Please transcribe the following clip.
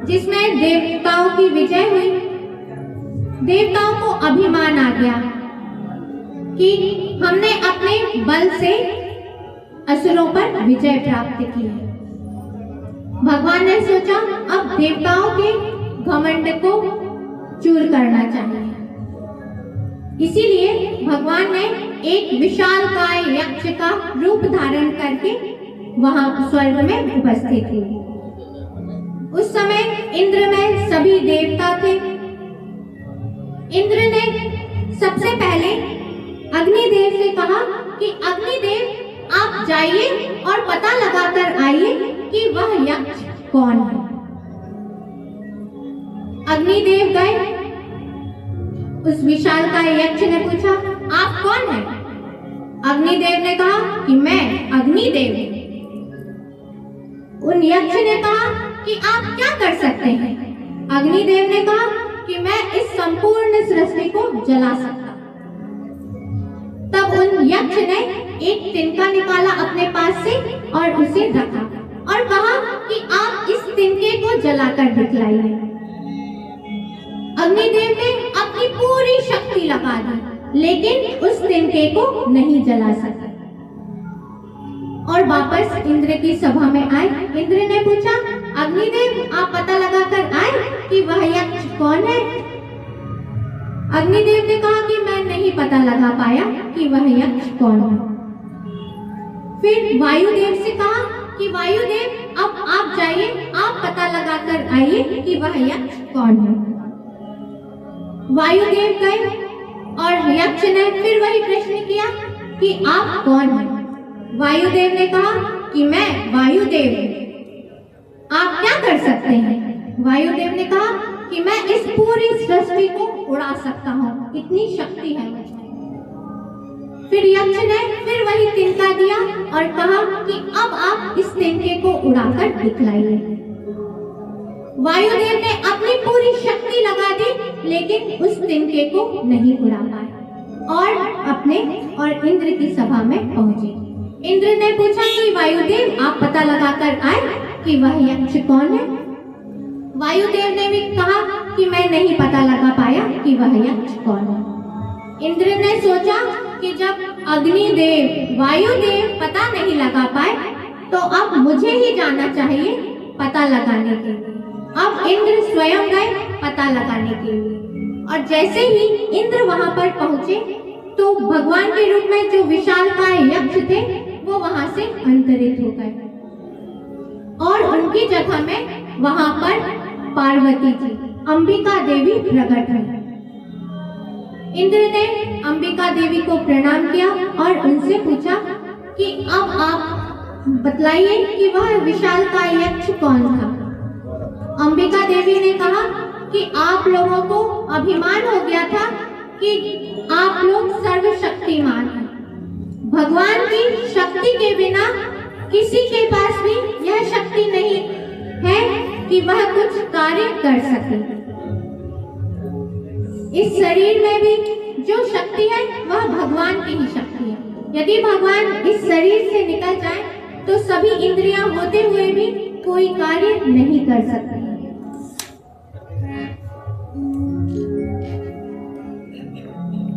जिसमें देवताओं की विजय हुई। देवताओं को अभिमान आ गया कि हमने अपने बल से असुरों पर विजय प्राप्त की है। भगवान ने सोचा अब देवताओं के घमंड को चूर करना चाहिए। इसीलिए भगवान ने एक विशालकाय यक्ष का रूप धारण करके वहां स्वर्ग में उपस्थित हुए। उस समय इंद्र में सभी देवता थे। इंद्र ने सबसे पहले अग्निदेव से कहा कि अग्निदेव आप जाइए और पता लगाकर आइए कि वह यक्ष कौन है। अग्निदेव गए। उस विशालकाय यक्ष ने पूछा आप कौन हैं? अग्निदेव ने कहा कि मैं अग्निदेव हूं। उन यक्ष ने कहा कि आप क्या कर सकते हैं? अग्निदेव ने कहा कि मैं इस संपूर्ण सृष्टि को जला सकता। तब उन यक्ष ने एक तिनका निकाला अपने पास से और उसे रखा और कहा कि आप इस तिनके को जलाकर दिखलाइए। अग्निदेव ने अपनी पूरी शक्ति लगा दी, लेकिन उस तिनके को नहीं जला सका और वापस इंद्र की सभा में आए। इंद्र ने पूछा अग्निदेव आप पता लगाकर आए कि वह यक्ष कौन है? अग्निदेव ने कहा कि मैं नहीं पता लगा पाया कि वह यक्ष कौन है। फिर वायुदेव से कहा कि वायुदेव अब आप जाइए, आप पता लगाकर आइए कि वह यक्ष कौन है। वायुदेव गए और यक्ष ने फिर वही प्रश्न किया कि आप कौन हैं? वायुदेव ने कहा कि मैं वायुदेव हूं। आप क्या कर सकते हैं? वायुदेव ने कहा कि मैं इस पूरी सृष्टि को उड़ा सकता हूँ, इतनी शक्ति है मुझे। फिर यक्ष ने फिर वही तिनका दिया और कहा कि अब आप इस तिनके को उड़ाकर दिखलाइए। वायुदेव ने अपनी पूरी शक्ति लगा दी, लेकिन उस तिनके को नहीं उड़ा पाए और इंद्र की सभा में पहुंचे। इंद्र ने पूछा कि वायुदेव आप पता लगाकर आए कि वह यक्ष कौन है? वायुदेव ने भी कहा कि मैं नहीं पता लगा पाया कि वह यक्ष कौन है। इंद्र ने सोचा कि जब अग्निदेव वायुदेव पता नहीं लगा पाए तो अब मुझे ही जाना चाहिए पता लगाने के लिए। अब इंद्र स्वयं गए पता लगाने के लिए और जैसे ही इंद्र वहां पर पहुंचे तो भगवान के रूप में जो विशालकाय यक्ष थे वो वहां से अंतरित हो गए और उनकी जगह में वहां पर पार्वती जी अंबिका देवी प्रकट हुई। इंद्र ने अंबिका देवी को प्रणाम किया और उनसे पूछा कि अब आप बतलाइए कि वह विशालकाय यक्ष कौन था। अंबिका देवी ने कहा कि आप लोगों को अभिमान हो गया था कि आप लोग सर्वशक्तिमान हैं। भगवान की शक्ति के बिना किसी के पास भी यह शक्ति नहीं है कि वह कुछ कार्य कर सके। इस शरीर में भी जो शक्ति है वह भगवान की ही शक्ति है। यदि भगवान इस शरीर से निकल जाए तो सभी इंद्रियां होते हुए भी कोई कार्य नहीं कर सकते।